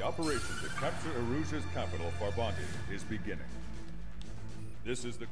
The operation to capture Aruja's capital, Farbanti, is beginning. This is the.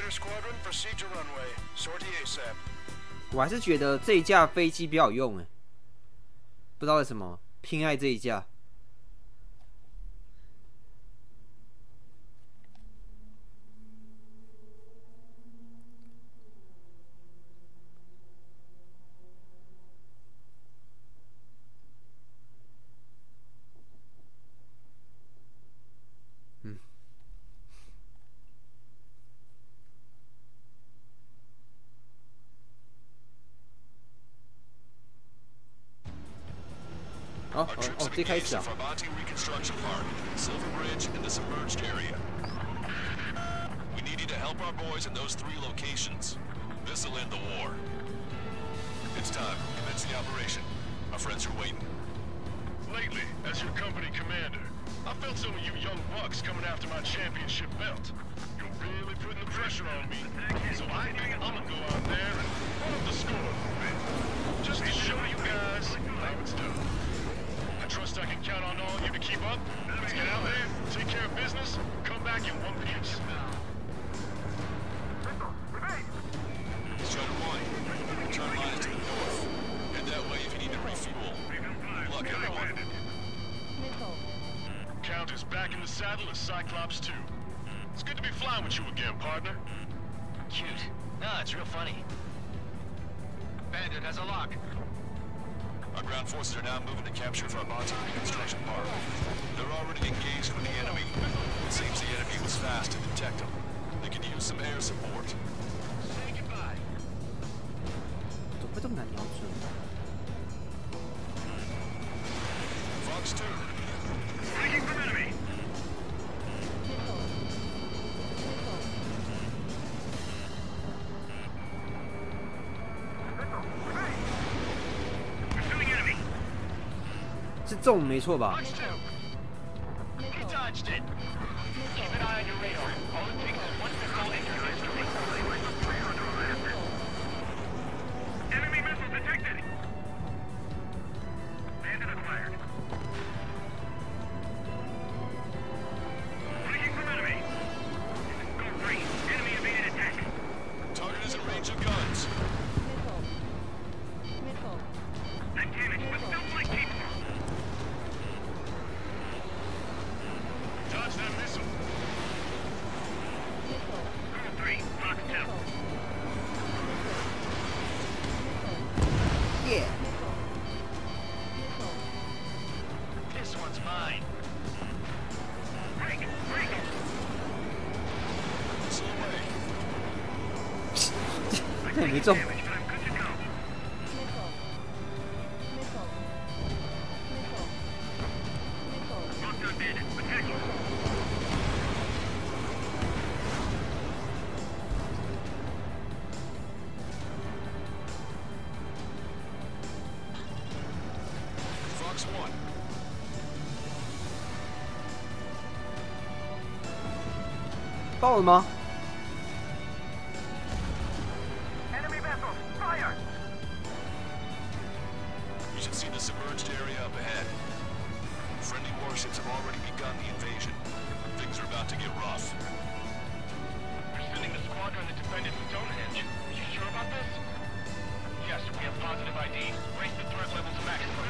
Squadron, proceed to runway. Sortie ASAP. 我还是觉得这一架飞机比较好用哎，不知道为什么偏爱这一架。最开始啊。We need you to help our boys in those 3 locations. This'll end the war. It's time. Commence the operation. Our friends are waiting. Lately, as your company commander, I felt some of you young bucks coming after my championship belt. You're really putting the pressure on me. So I think I'm gonna go out there and run up the score. Just to show you guys how it's done. I trust I can count on all of you to keep up. Let's get out there, take care of business, come back in one piece. Strider 1, turn line to the north. Head that way if you need to refuel. Good luck, everyone. Count is back in the saddle as Cyclops 2. It's good to be flying with you again, partner. Cute. Nah, it's real funny. Bandit has a lock. Our ground forces are now moving to capture Farbanti Reconstruction Park. They're already engaged with the enemy. It seems the enemy was fast to detect them. They could use some air support. Say goodbye. 怎么会这么难瞄准 Fox 2. Breaking from enemy. Pursuing enemy. 是中没错吧？ He dodged it. Keep an eye on your radar. All it takes is one missile and you're history. Enemy missile detected. Bandit acquired. Breaking from enemy. Go green. Enemy evaded attack. Target is in range of guns. I'm damaged, but still quite capable. Dodge that missile. Colonel 3, Fox 2. Yeah. This one's mine. Break! Break! Missile away. 这没中。 Damage, but I'm good to go. Locked on bandit. Attack him. Fox 1. 爆了吗？ Enemy vessels, fire! You should see the submerged area up ahead. Friendly warships have already begun the invasion. Things are about to get rough. We're sending the squadron to defend Stonehenge. Are you sure about this? Yes, we have positive ID. Raise the threat level to maximum.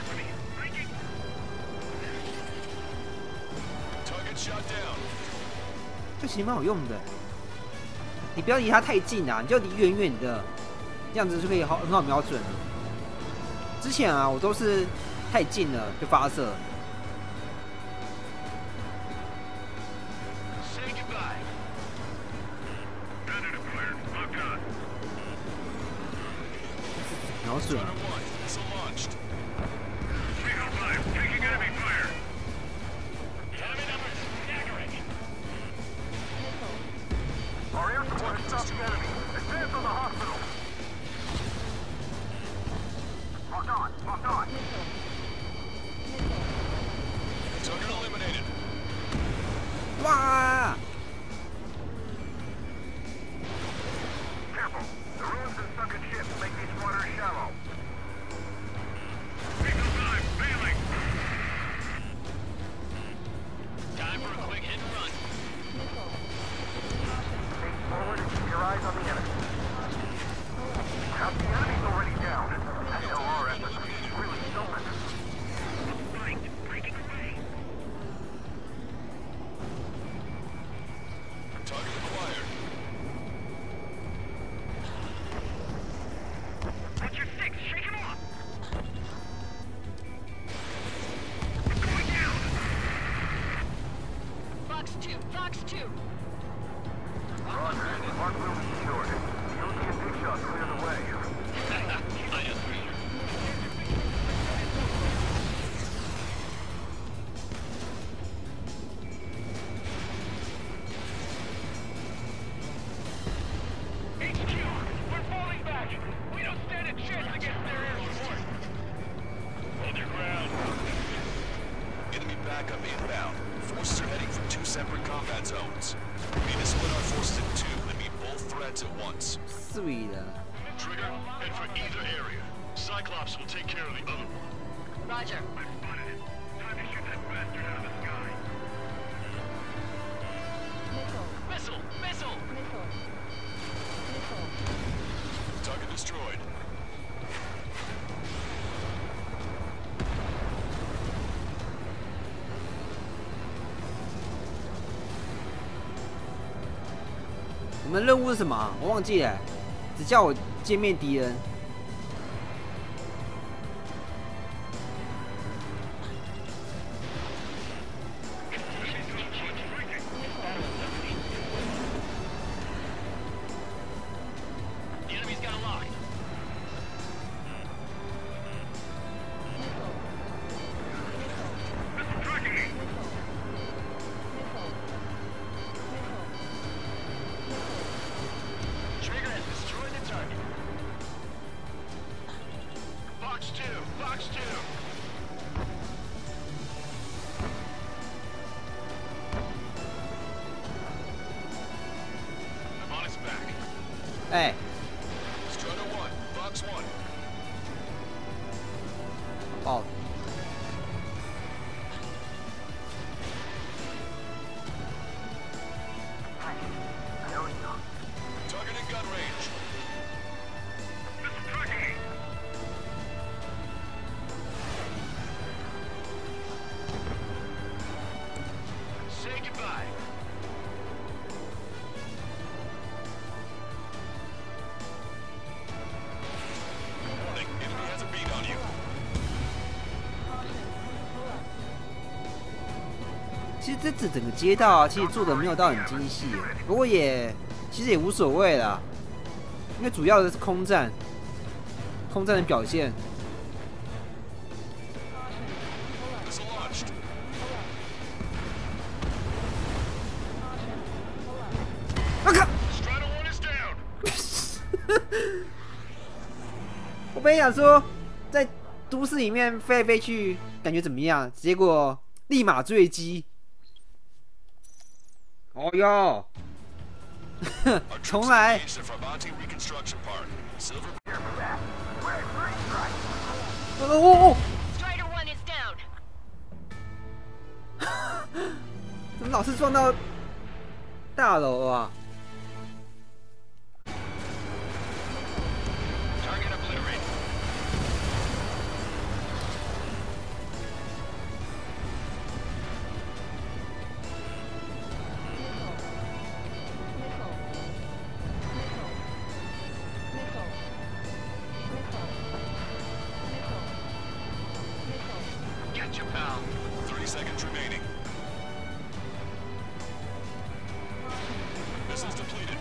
Target shot down. 这其实蛮好用的。你不要离它太近啊，你就离远远的。这样子就可以很好瞄准了。之前啊，我都是太近了就发射。瞄准。Our air support has stopped the enemy. Advance on the hospital. Locked on. Locked on. Target eliminated. 哇！ Careful. The ruins and sunken ships make these waters shallow. Vehicle time. Failing. Time for a quick hit and run. Stay forward and keep your eyes on the enemy. The enemy's already down. That LR effort is really something. Right. Breaking away. Target acquired. What's your six? Shake him off. It's going down. Fox 2, Fox 2. Roger. Mark will be secured. You'll see a big shot clear the way. I agree. HQ, we're falling back. We don't stand a chance against their air support. Hold your ground. Enemy backup inbound. Forces are heading for 2 separate combat zones. We need to split our forces in 2 and meet both threats at once. Sweet 的。 Trigger, head for either area. Cyclops will take care of the other one. Roger. I spotted it. Time to shoot that bastard out of the sky. Missile, missile. Target destroyed.我们任务是什么啊？我忘记了，只叫我歼灭敌人。The enemy's got a lock. Missile tracking me. Trigger has destroyed the target. Fox 2, Fox 2. I'm on his back. 哎， Strider 1, Fox 1. 爆了！ Target in gun range. Missile tracking me. Say goodbye. Warning, enemy has a beat on you. 其实这整个街道啊，其实做的没有到很精细，不过其实也无所谓啦，因为主要的是空战的表现。 Missile launched. 我靠！ Strider 1 is down. 我本来想说在都市里面飞来飞去，感觉怎么样？结果立马坠机。哦哟！重来。 Engaged the Farbanti reconstruction park. Silver. 哦！ Strider 1 is down. 怎么老是撞到大楼啊？ Target obliterated. seconds remaining. Missiles depleted.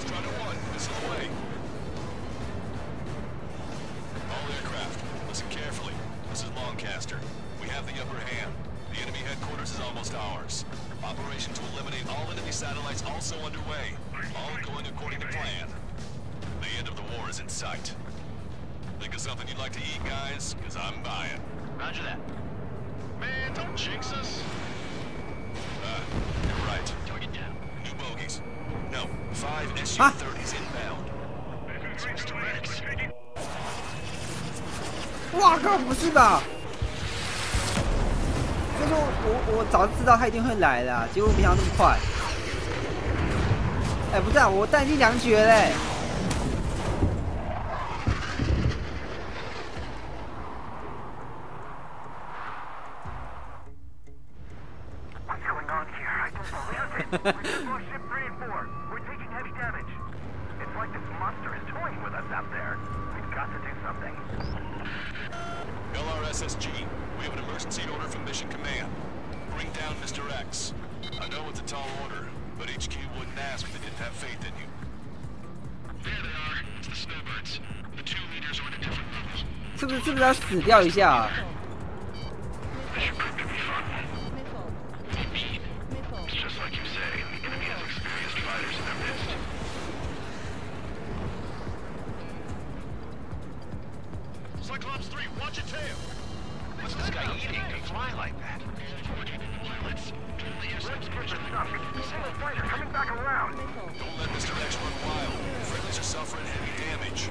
Strider 1, missile away. All aircraft, listen carefully. This is Lancaster. We have the upper hand. The enemy headquarters is almost ours. Operation to eliminate all enemy satellites also underway. All going according to plan. The end of the war is in sight. Think of something you'd like to eat, guys? Because I'm buying. Roger that. Man, don't jinx us. You're right. Target down. New bogies. No, 5 SU-30s inbound. It's Mr. X. 哇靠，不是吧？就说我早就知道他一定会来的，结果没想到那么快。哎，不是啊，我弹已经2绝嘞。What's going on here? I don't believe it. We've lost ship 3 and 4. We're taking heavy damage. It's like this monster is toying with us out there. We've got to do something. LRSSG, we have an emergency order from Mission Command. Bring down Mr. X. I know it's a tall order, but HQ wouldn't ask if they didn't have faith in you. There they are. It's the snowbirds. The 2 leaders are at a different level. 是不是要死掉一下啊？ This should prove to be fun. Indeed. It's just like you say. The enemy has experienced fighters in their midst. Cyclops 3, watch your tail! What's this guy eating to fly like that? Let's push it up. Single fighter coming back around. Don't let Mr. X run wild. Friendlies are suffering heavy damage.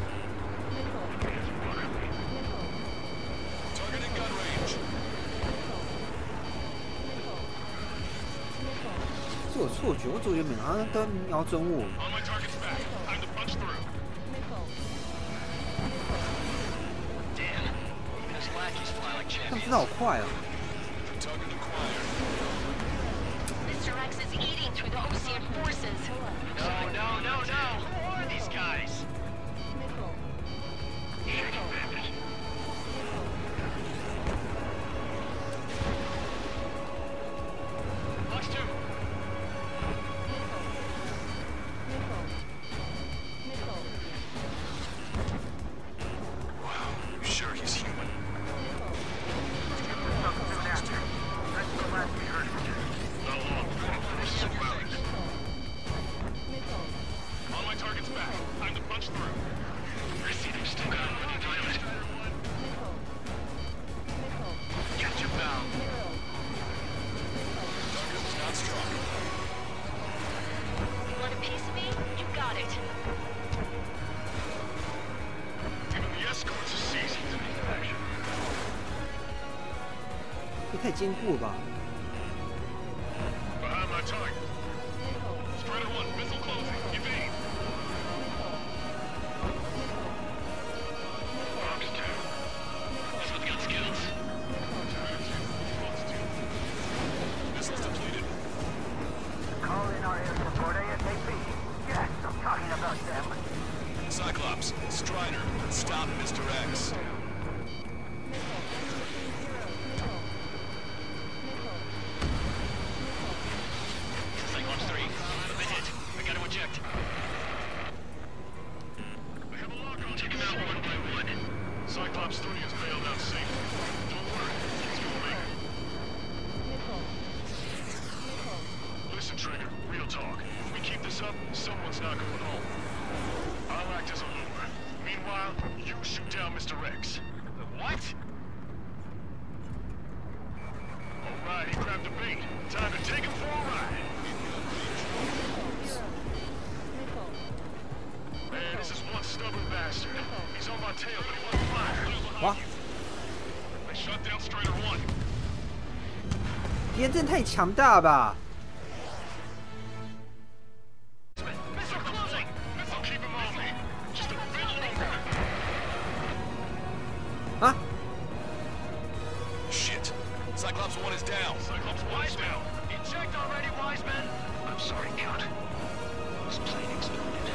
Target in gun range. 是我错觉，我总觉得好像都瞄准我。 On my target's back. Time to punch through. Damn. Even his lackeys fly like 他们 champions. 知道好快哦。 Target acquired. Mr. X is eating through the Ocean forces. No. Who are these guys? Shaking bandit. Box 2. Wow, you sure he's human? That's the last we heard from you. Not long. On my target's back. Time to punch through. I see them still got on the pilot. Get you bound. Target was not strong. You want a piece of me? You got it. Even the escorts are seasoned. 这太坚固了吧？ Behind my target. Strider 1, missile closing. Evade. Box 2. This one's got skills. Missiles depleted. Call in our air support ASAP. Yes, I'm talking about them. Cyclops, Strider, stop Mr. X. Cyclops 3, I'm hit. I gotta eject. We have a lock on. Take him out one by one. Cyclops 3 is bailed out safely. Don't worry, he's gonna make it. Listen, Trigger, real talk. If we keep this up, someone's not going home. I'll act as a lure. Meanwhile, you shoot down Mr. X. What? Alright, he grabbed the bait. Time to take him for a ride. Man, this is one stubborn bastard. He's on my tail, but he won't fire. What? I shot down Strider 1. 敌人真的太强大了吧！ Missile closing! I'll keep him on me. Just a bit longer. Cyclops 1 is down. Cyclops 1 is down. Eject already, Wiseman. I'm sorry, Count. This plane exploded.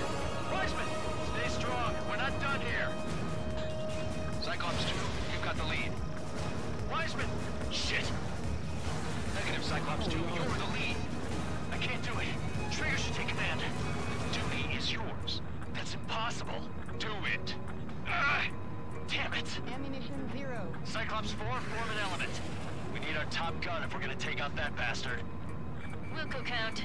Wiseman, stay strong. We're not done here. Cyclops 2, you've got the lead. Wiseman! Shit! Negative, Cyclops 2, you're the lead. I can't do it. Trigger should take command. Duty is yours. That's impossible. Do it. Damn it! Ammunition 0. Cyclops 4, form an element. We need our top gun if we're gonna take out that bastard. We'll go count.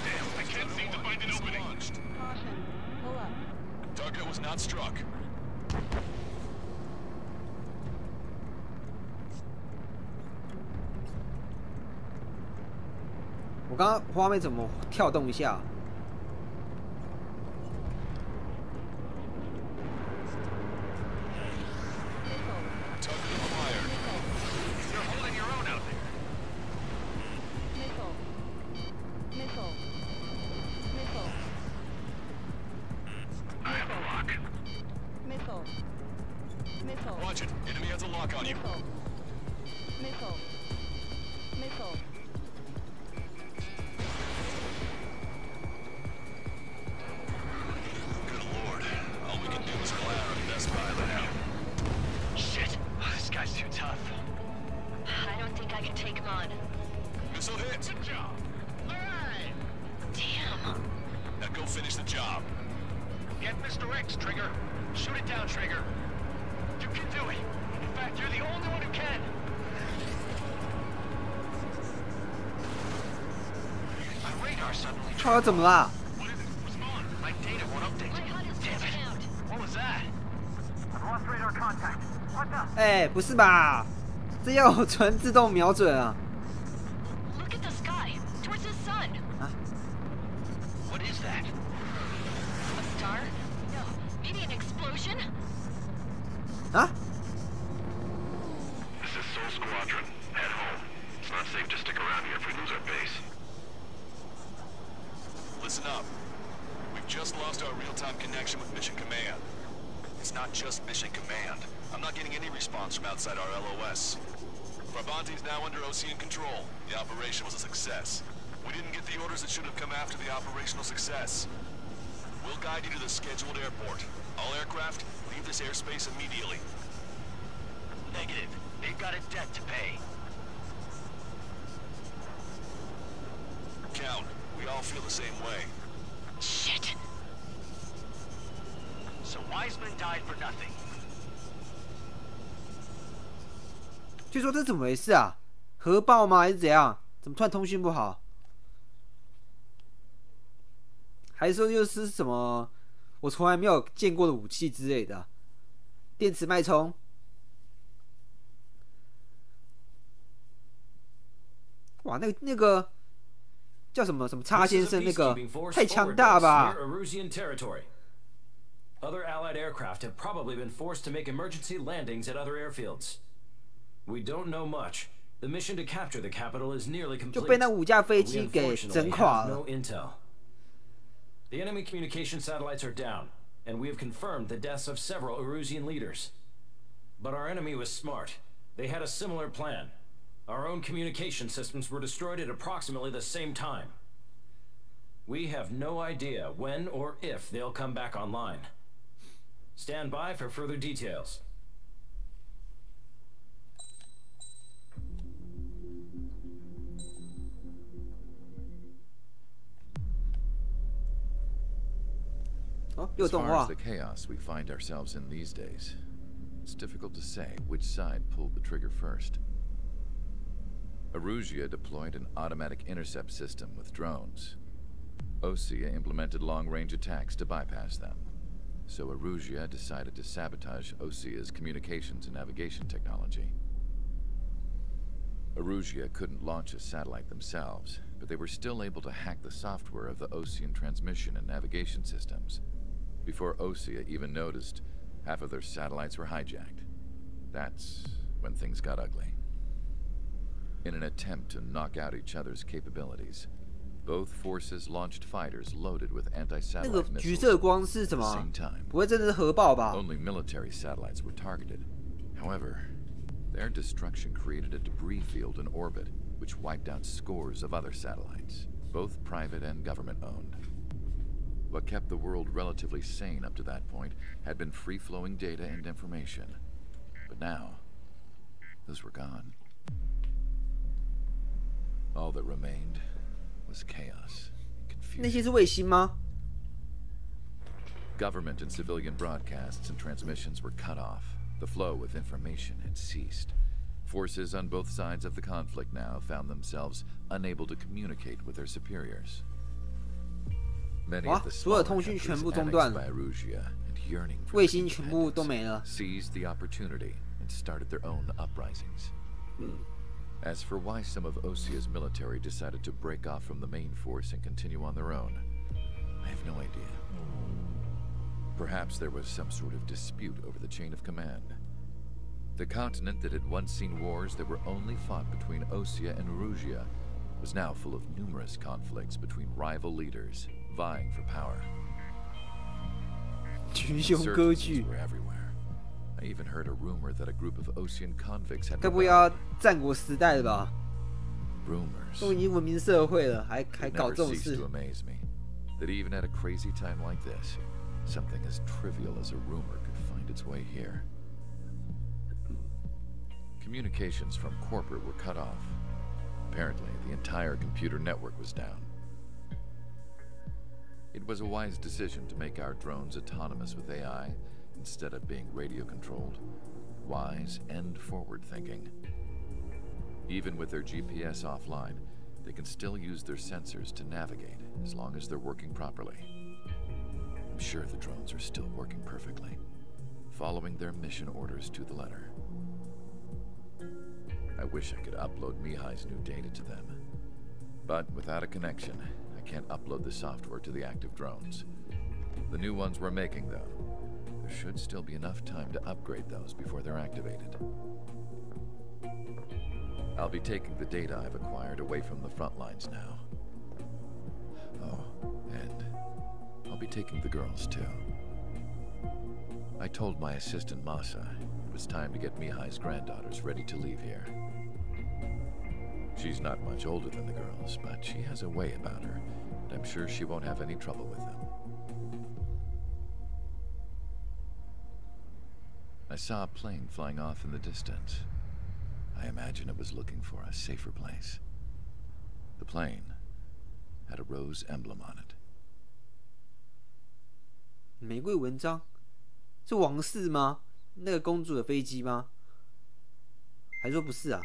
Damn, I can't seem to find an opening. Caution. Pull up. Target was not struck. 我刚刚画面怎么跳动一下？ Target acquired. You're holding your own out there. Missile. Missile. Missile. I have a lock. Missile. Missile. Watch it. Enemy has a lock on you. Missile. Missile. Missile. Good lord. All we can do is call out our best pilot now. Shit! This guy's too tough. I don't think I can take him on. Missile hit. Good job. Alright! Damn. Now go finish the job. Get Mr. X, Trigger. Shoot it down, Trigger. You can do it. In fact, you're the only one who can. My radar suddenly 他怎么啦？ What is it? What's on? My data won't update. My HUD is Damn it. out. What was that? I've lost radar contact. What the? 哎，不是吧？这要传自动瞄准啊！ Look at the sky. Towards the sun. What is that? A star? No. Maybe an explosion? 啊？ This is Soul Squadron. Head home. It's not safe to stick around here if we lose our base. Listen up. We've just lost our real-time connection with Mission Command. It's not just Mission Command. I'm not getting any response from outside our LOS. Barbanti's now under Ocean control. The operation was a success. We didn't get the orders that should have come after the operational success. We'll guide you to the scheduled airport. All aircraft, leave this airspace immediately. Negative. They've got a debt to pay. Count, we all feel the same way. Shit. So Wiseman died for nothing. 据说这怎么回事啊？核爆吗？还是怎样？怎么突然通讯不好？还是说又是什么我从来没有见过的武器之类的啊？电磁脉冲？哇，那个叫什么叉先生那个太强大吧？ Other Allied aircraft have probably been forced to make emergency landings at other airfields. We don't know much. The mission to capture the capital is nearly complete. 就被那5架飞 We 机给 unfortunately 整垮 have 了。 no intel. The enemy communication satellites are down, and we have confirmed the deaths of several Erusian leaders. But our enemy was smart. They had a similar plan. Our own communication systems were destroyed at approximately the same time. We have no idea when or if they'll come back online. Stand by for further details. As far as the chaos we find ourselves in these days, it's difficult to say which side pulled the trigger first. Erusia deployed an automatic intercept system with drones. Osea implemented long-range attacks to bypass them. So Erusia decided to sabotage Osea's communications and navigation technology. Erusia couldn't launch a satellite themselves, but they were still able to hack the software of the Osean transmission and navigation systems. Before Osea even noticed, half of their satellites were hijacked. That's when things got ugly. In an attempt to knock out each other's capabilities, both forces launched fighters loaded with 那个 anti-satellite 橘 missiles 色光是 at 什 the 么 same？time. 不会真的是核爆吧？ Only military satellites were targeted. However, Their destruction created a debris field in orbit, which wiped out scores of other satellites, both private and government-owned. What kept the world relatively sane up to that point had been free-flowing data and information. But now, those were gone. All that remained was chaos and 那些 confusion. 是卫星吗？ Government and civilian broadcasts and transmissions were cut off. The flow of information had ceased. Forces on both sides of the conflict now found themselves unable to communicate with their superiors. Many of the smaller countries annexed by Erusia and yearning for 卫星全部都没 independence 了。 seized the opportunity and started their own uprisings. As for why some of Osia's military decided to break off from the main force and continue on their own, I have no idea. Perhaps there was some sort of dispute over the chain of command. The continent that had once seen wars that were only fought between Osia and Erusia was now full of numerous conflicts between rival leaders vying for power. 群雄割 Insurgencies 据， were everywhere. I even heard a rumor that a group of Osian convicts had 该不会要 rebelled. 战国时代的吧？ Rumors 都已经文明社会了，还 It 搞 never 这种 ceased 事 to？ amaze me that even at a crazy time like this, something as trivial as a rumor could find its way here. Communications from corporate were cut off. Apparently, the entire computer network was down. It was a wise decision to make our drones autonomous with AI instead of being radio-controlled. Wise and forward-thinking. Even with their GPS offline, they can still use their sensors to navigate as long as they're working properly. I'm sure the drones are still working perfectly, following their mission orders to the letter. I wish I could upload Mihai's new data to them. But without a connection, I can't upload the software to the active drones. The new ones we're making, though, there should still be enough time to upgrade those before they're activated. I'll be taking the data I've acquired away from the front lines now. Oh, and I'll be taking the girls, too. I told my assistant Masa it was time to get Mihai's granddaughters ready to leave here. She's not much older than the girls, but she has a way about her, and I'm sure she won't have any trouble with them. I saw a plane flying off in the distance. I imagine it was looking for a safer place. The plane had a rose emblem on it. 玫瑰文章是王室吗？那个公主的飞机吗？还说不是啊？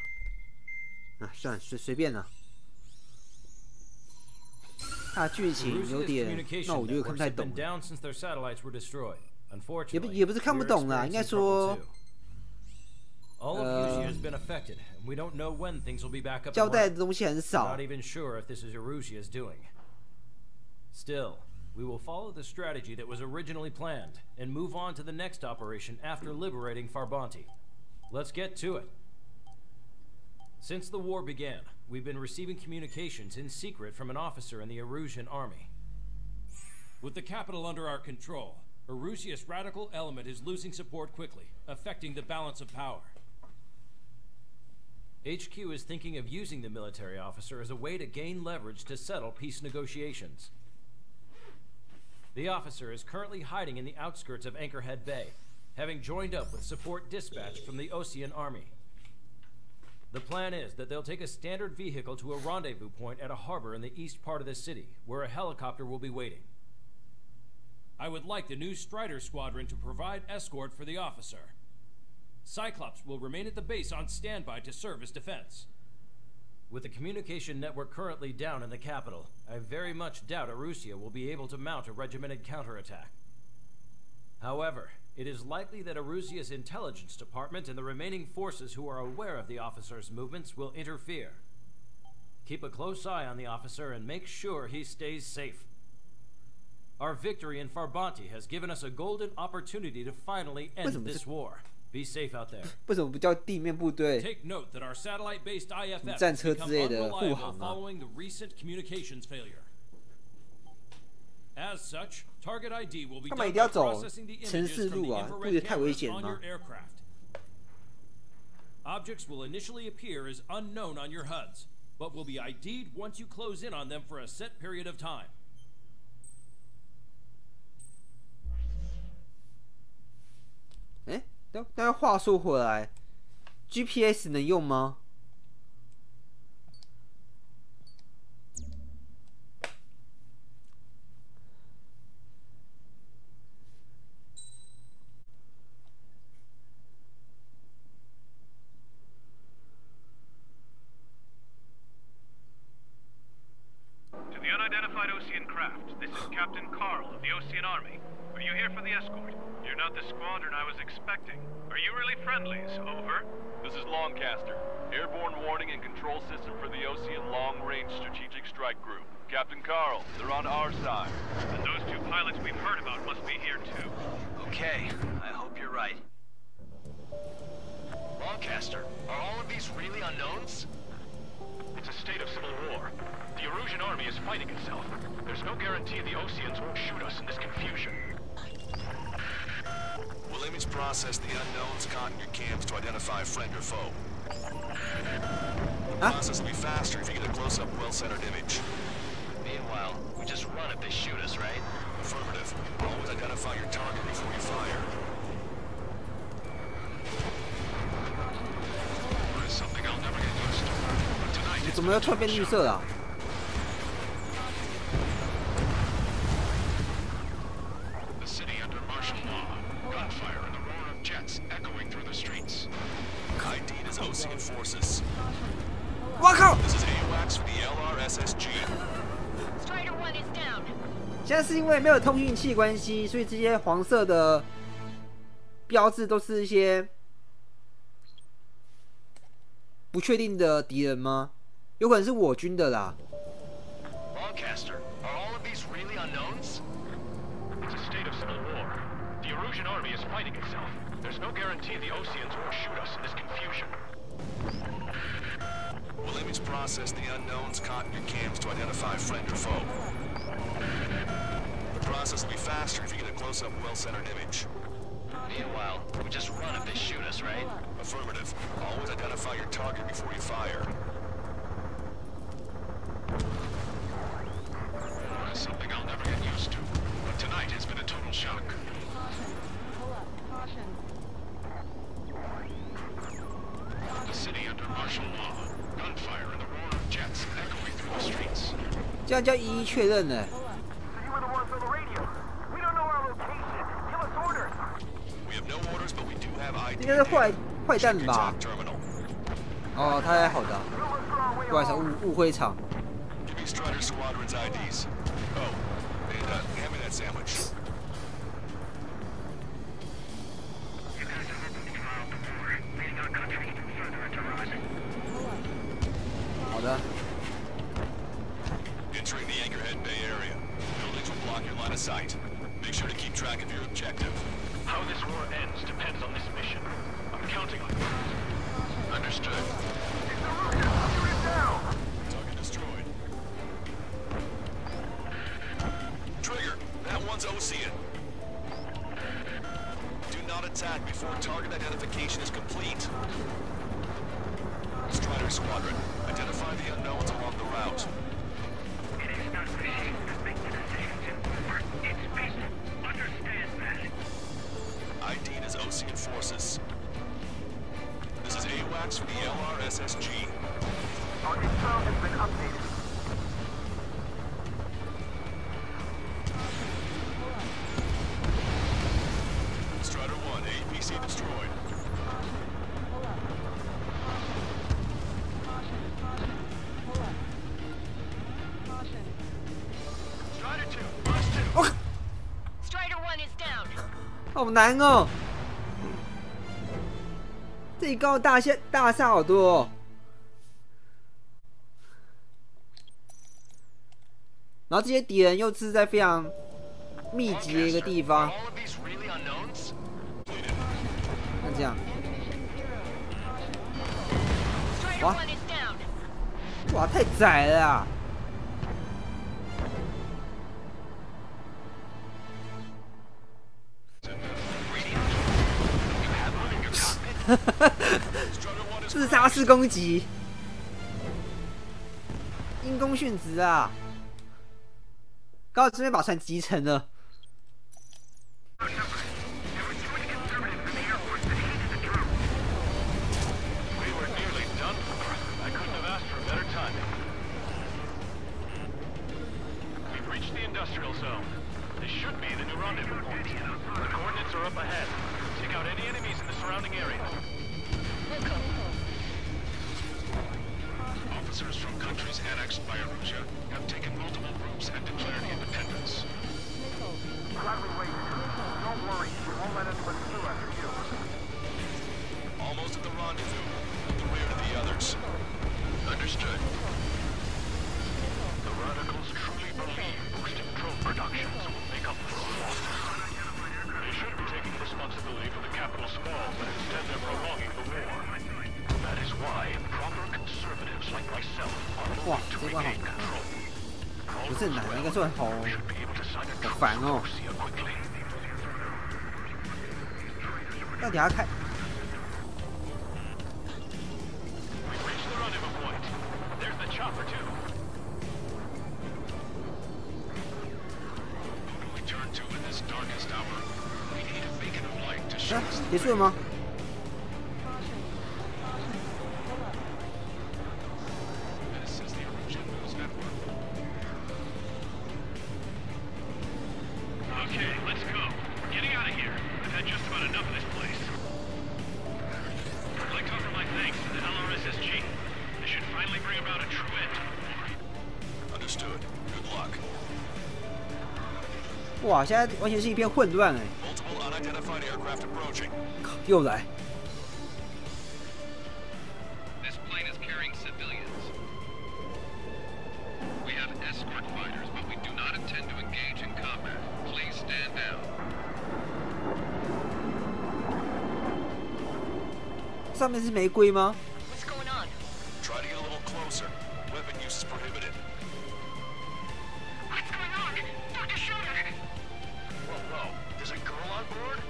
啊，算了，随便了。它的剧情有点，那我就看不太懂。也不是看不懂啦，应该说，交代的东西很少。 Still, we will follow the strategy that was originally planned and move on to the next operation after liberating Farbanti. Let's get to it. Since the war began, we've been receiving communications in secret from an officer in the Erusian army. With the capital under our control, Erusia's radical element is losing support quickly, affecting the balance of power. HQ is thinking of using the military officer as a way to gain leverage to settle peace negotiations. The officer is currently hiding in the outskirts of Anchorhead Bay, having joined up with support dispatch from the Osean army. The plan is that they'll take a standard vehicle to a rendezvous point at a harbor in the east part of the city, where a helicopter will be waiting. I would like the new Strider Squadron to provide escort for the officer. Cyclops will remain at the base on standby to serve as defense. With the communication network currently down in the capital, I very much doubt Erusia will be able to mount a regimented counterattack. However, it is likely that Erusia's intelligence department and the remaining forces who are aware of the officer's movements will interfere. Keep a close eye on the officer and make sure he stays safe. Our victory in Farbanti has given us a golden opportunity to finally end this war. Be safe out there. 为什么不叫地面部队？ Take note that our satellite-based IFF 战车 become 之类的护 unreliable 航啊。 following the recent communications failure. As such, target ID will be 干嘛一 done 定要 by 走 processing the 城 images 市 from 路 the 啊？不 infrared 觉得太危 cameras 险 on 吗 your？aircraft. Objects will initially appear as unknown on your HUDs, but will be ID'd once you close in on them for a set period of time. 哎，但话说回来 ，GPS 能用吗？ To the unidentified Osean craft, this is Captain Carl of the Osean Army. Are you here for the escort? You're not the squadron I was expecting. Are you really friendlies? Over. This is Longcaster. Airborne warning and control system for the Osean Long-Range Strategic Strike Group. Captain Carl, they're on our side. And those two pilots we've heard about must be here too. Okay, I hope you're right. Longcaster, are all of these really unknowns? It's a state of civil war. The Erusian army is fighting itself. There's no guarantee the Oseans won't shoot us in this confusion. We'll image process the unknowns caught in your cams to identify friend or foe. The process will be faster if you get a close-up, well-centered image. Meanwhile, we just run if they shoot us, right? Affirmative. Always identify your target before you fire. There's something I'll never get used to. But tonight 你怎么又突然变绿色了、啊？ The city under martial law. Gunfire and the roar of jets echoing through the streets. ID'd as Osean forces. 我靠！ This is AWACS for the LRSSG. Strider 1 is down. 现在是因为没有通讯器关系，所以这些黄色的标志都是一些不确定的敌人吗？有可能是我军的啦。 Longcaster, are all of these really unknowns? It's a state of civil war. The Erusian army is fighting itself. There's no guarantee the Oseans won't shoot us in this confusion. We'll image process the unknowns caught in your cams to identify friend or foe. The process will be faster if you get a close-up, well-centered image. Meanwhile, we just run if they shoot us, right? Affirmative. Always identify your target before you fire. There's something I'll never get used to. But tonight has been a total shock. The city under martial law. Gunfire and the roar of jets echoing through the streets. 这样叫一一确认呢。 You were the ones on the radio. We don't know our location. Give us orders. We have no orders, but we do have ID. 应该是坏蛋 Check your 吧 TOC？ terminal. 哦，他还好的、啊，不好意思，误会场。 Give me Strider Squadron's IDs. Oh, and hand me that sandwich. You guys are hoping to draw out the war, leading our country even further into rising. 好的。 Entering the Anchorhead Bay area. Buildings will block your line of sight. Make sure to keep track of your objective. How this war ends depends on this mission. I'm counting on you. Understood. Target destroyed. Trigger, that one's Osean. Do not attack before target identification is complete. Strider Squadron, identify the unknowns along the route. It is not machines that make the decisions in war. It's people. Understand that. ID'd as Osean forces. This is AWACS for the LRSSG. Our intel has been updated. Strider 1, APC destroyed. Strider 2, busted. Strider 1 is down. 好难哦！这里高大厦好多哦。然后这些敌人又是在非常密集的一个地方。 All of these really unknowns? 那这样， Strider What? 1 is down. 哇，太窄了啊！Strider 1自杀式攻击，因公殉职啊！刚好这边把船击沉了。 Industrial zone. This should be the new rendezvous point. The coordinates are up ahead. Take out any enemies in the surrounding area. Officers from countries annexed by Erusia have taken multiple groups and declared independence. Gladly wait. Don't worry, we won't let anyone through after you. Almost at the rendezvous, at the rear of the others. Understood. The radicals truly believe boosting drone productions will make up for the loss. They should be taking responsibility for the capital's fall, but instead they're prolonging the war. That is why proper conservatives like myself are moving to regain control. 不是难，应该说好烦哦。到底要开？ 结束了吗？ Okay, let's go. We're getting out of here. I've had just about enough of this place. I'd like to offer my thanks to the LRSSG. This should finally bring about a true end to the war. Understood. Good luck. 哇，现在完全是一片混乱哎！ Multiple unidentified aircraft approaching. 又来。 This plane is carrying civilians. We have escort fighters, but we do not intend to engage in combat. Please stand down. 上面是玫瑰吗？ What's going on? Try to get a little closer. Weapon use is prohibited. What's going on? Dr. Schroeder! Whoa. There's a girl on board?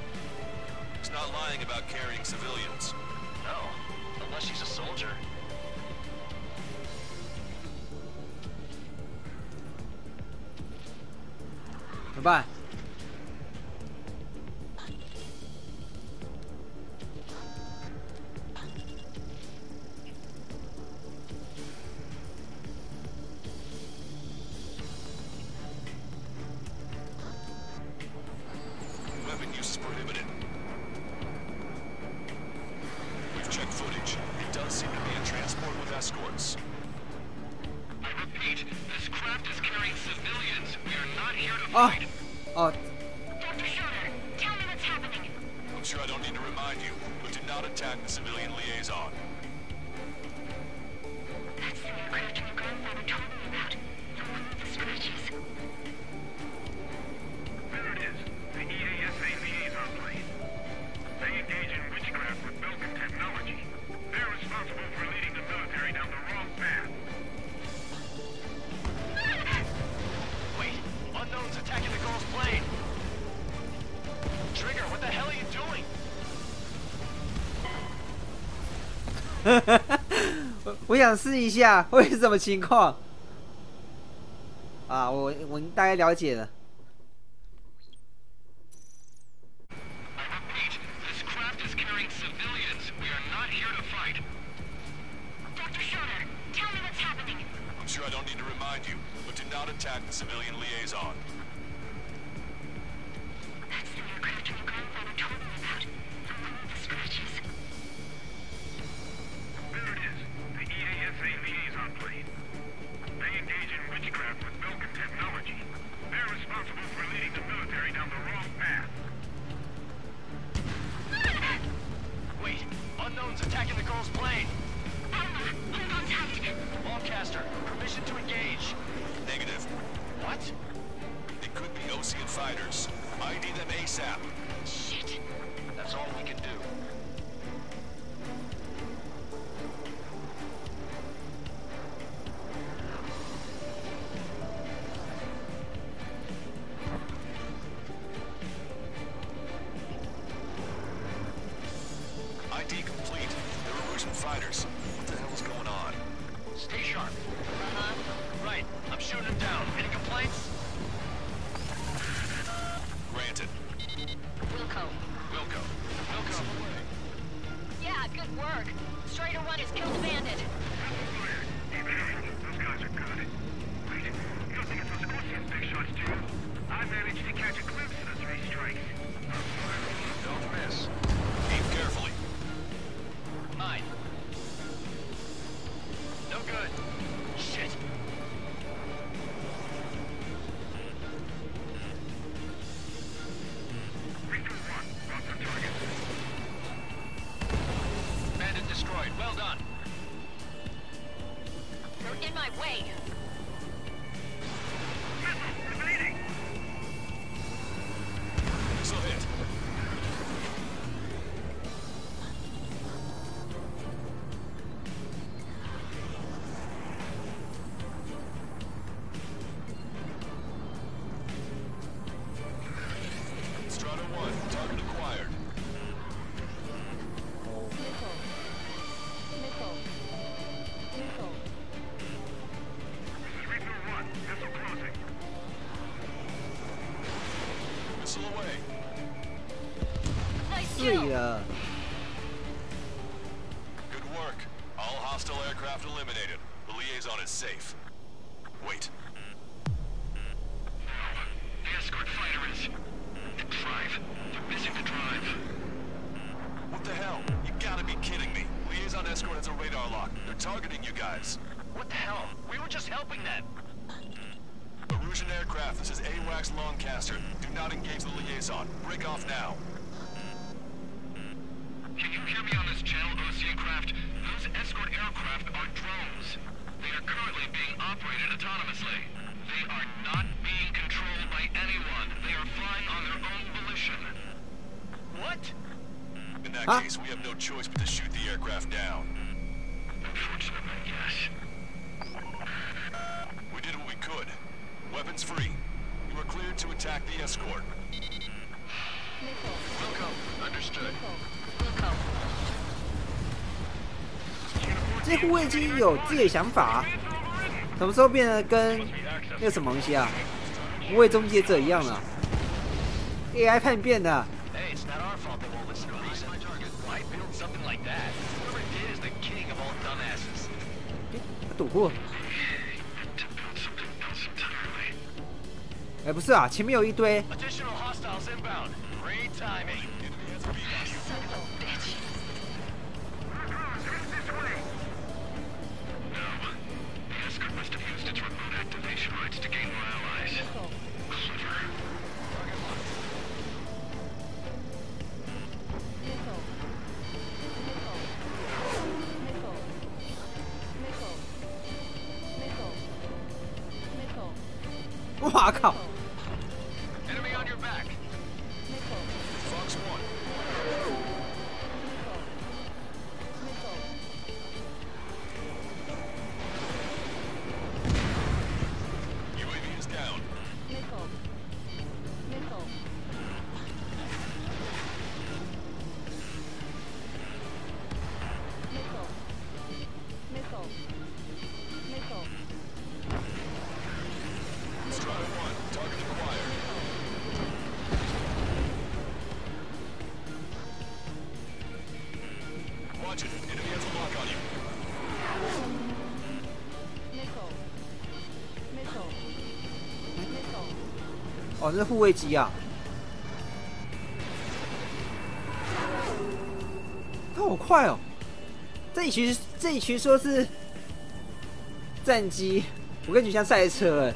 He's not lying about carrying civilians. No, unless she's a soldier. 怎么办？ Weapon use is prohibited. We've checked footage. It does seem to be a transport with escorts. I repeat, this craft is carrying civilians. We are not here to 啊 fight. 哦， Dr. Schroeder, tell me what's happening. I'm sure I don't need to remind you, but do not attack the civilian liaison. That's the aircraft your grandfather told me about. The one with the scratches. There it is, the EASA liaison plane. They engage in witchcraft with Belgian technology. They're responsible for leading the military down the wrong path. Wait, unknown's attacking the girl's plane. Trigger, what the hell are you doing? 我想试一下会是什么情况。啊，我大概了解了。 I repeat, this craft is carrying civilians. We are not here to fight. Dr. Schroeder, tell me what's happening. I'm sure I don't need to remind you, but do not attack the civilian liaison. That's the aircraft your grandfather told me about. The one with the scratches. There it is, the EASA liaison plane. They engage in witchcraft with Belgian technology. They're responsible for leading the military down the wrong path. Wait, unknown's attacking the girl's plane. Alma, hold on tight. Lancaster, permission to engage. Negative. What? It could be Ocean fighters. ID them ASAP. Shit. That's all we can do. ID complete. They're Erusian fighters. What the hell is going on? Stay sharp. Right. I'm shooting him down. Any complaints? Granted. Wilco. Wilco. Wilco. Yeah, good work. Strider 1 has killed a bandit. Those guys are good. Wait, you don't think it's those Ocean big shots, do you? I managed to catch a glimpse of the 3 strikes. Don't miss. Aim carefully. Mine. No good. Shit. Bandit destroyed. Well done. You're in my way. Missile hit. Strider 1, target acquired. Missile away. Nice 碎 kill. 了。 Good work. All hostile aircraft eliminated. The liaison is safe. Wait. The escort fighter is... The drive. They're missing the drive. What the hell? You gotta be kidding me. Liaison escort has a radar lock. They're targeting you guys. What the hell? We were just helping them. Erusian aircraft, this is AWACS Longcaster. Do not engage the liaison. Break off now. Can you hear me on this channel, Ocean craft? Those escort aircraft are drones. They are currently being operated autonomously. They are not being controlled by anyone. They are flying on their own volition. What? In that Huh? case, we have no choice but to shoot the aircraft down. Unfortunately, yes. We did what we could. Weapons free. You are cleared to attack the escort. Wilco. Understood. Wilco. 这护卫机有自己的想法，什么时候变得跟那个什么东西啊，无畏终结者一样了 ？AI 叛变的。 Hey, it's not our fault they won't listen to reason. Why build something like that? Whoever did is the king of all dumbasses. 躲过。哎，不是啊，前面有一堆。 Additional hostiles inbound. Great timing. Son of a bitch. The escort must have used its remote activation rights to gain more allies. Clever. Missile. 哇靠！ Enemy on your back. Fox 1. UAV is down. Strider 1, target acquired. Watch it. Enemy has a lock on you. 哦，这是护卫机啊！它好快哦！这一群说是战机，我感觉像赛车哎。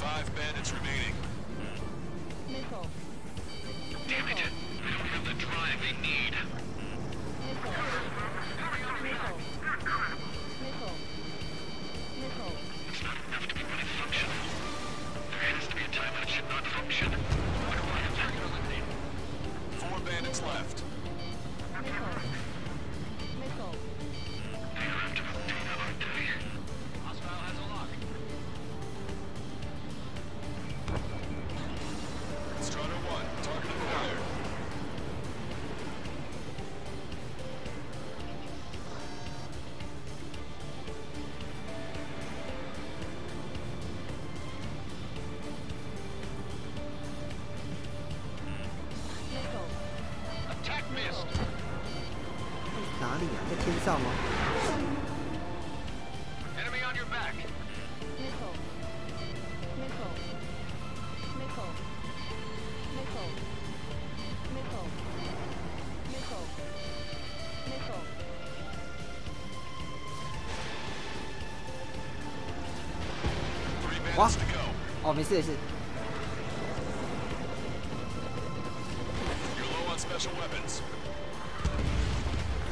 5 bandits remaining. Damn it. They don't have the drive they need. It's not enough to be really functional. There has to be a time when it should not function. What do I have to eliminate? 4 bandits left. They are after the data, aren't they? Hostile has a lock. 身上吗？ Enemy on your back. Nickel. Nickel. Nickel. Nickel. Nickel. Nickel. Nickel. 哇！哦，没事没事。 You're low on special weapons.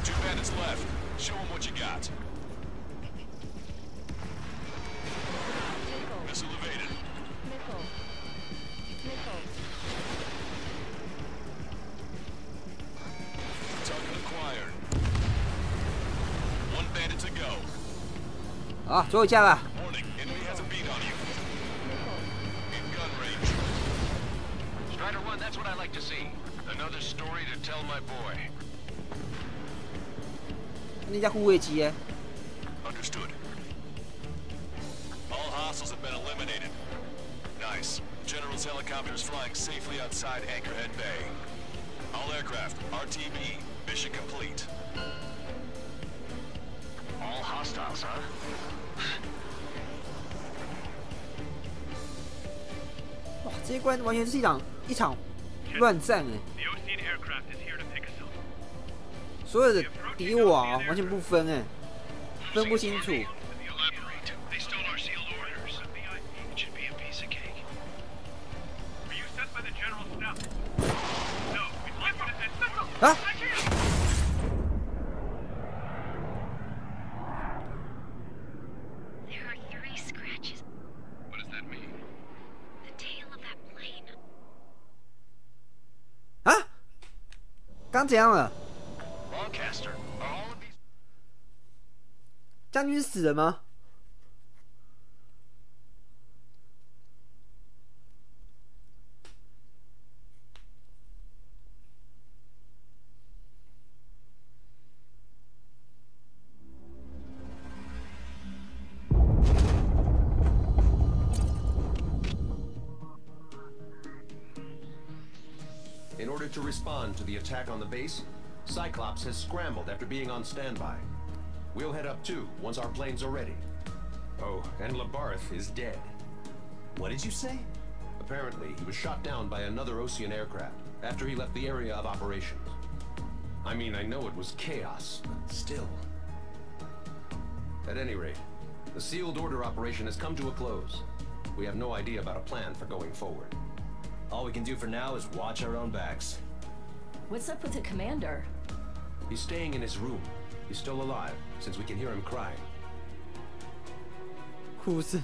2 bandits left. Show them what you got. Missile evaded. Nickel. Nickel. Target acquired. 1 bandit to go. 好，最后一架了。 Warning, enemy has a beat on you. In gun range. Strider 1, that's what I like to see. Another story to tell my boy. 那架护卫机耶？ Understood. All hostiles have been eliminated. Nice. General's helicopters flying safely outside Anchorhead Bay. All aircraft, RTB, mission complete. All hostiles, huh? 哇，这一关完全是一场乱战哎！ The Ocean aircraft is here to pick us up. 所有的敌我啊，完全不分哎，分不清楚。 Elaborate. They stole our sealed orders. It should be a piece of cake. Were you sent by the general's staff? No, we'd like you to send Central. 啊！ I can't. There are 3 scratches. What does that mean? The tail of that plane. 啊！刚怎样了？ Lancaster, are all of these... 将军死了吗？ In order to respond to the attack on the base, Cyclops has scrambled after being on standby. We'll head up too, once our planes are ready. Oh, and Labarth is dead. What did you say? Apparently, he was shot down by another Ocean aircraft after he left the area of operations. I mean, I know it was chaos, but still. At any rate, the sealed order operation has come to a close. We have no idea about a plan for going forward. All we can do for now is watch our own backs. What's up with the commander? He's staying in his room. He's still alive, since we can hear him crying. 哭声。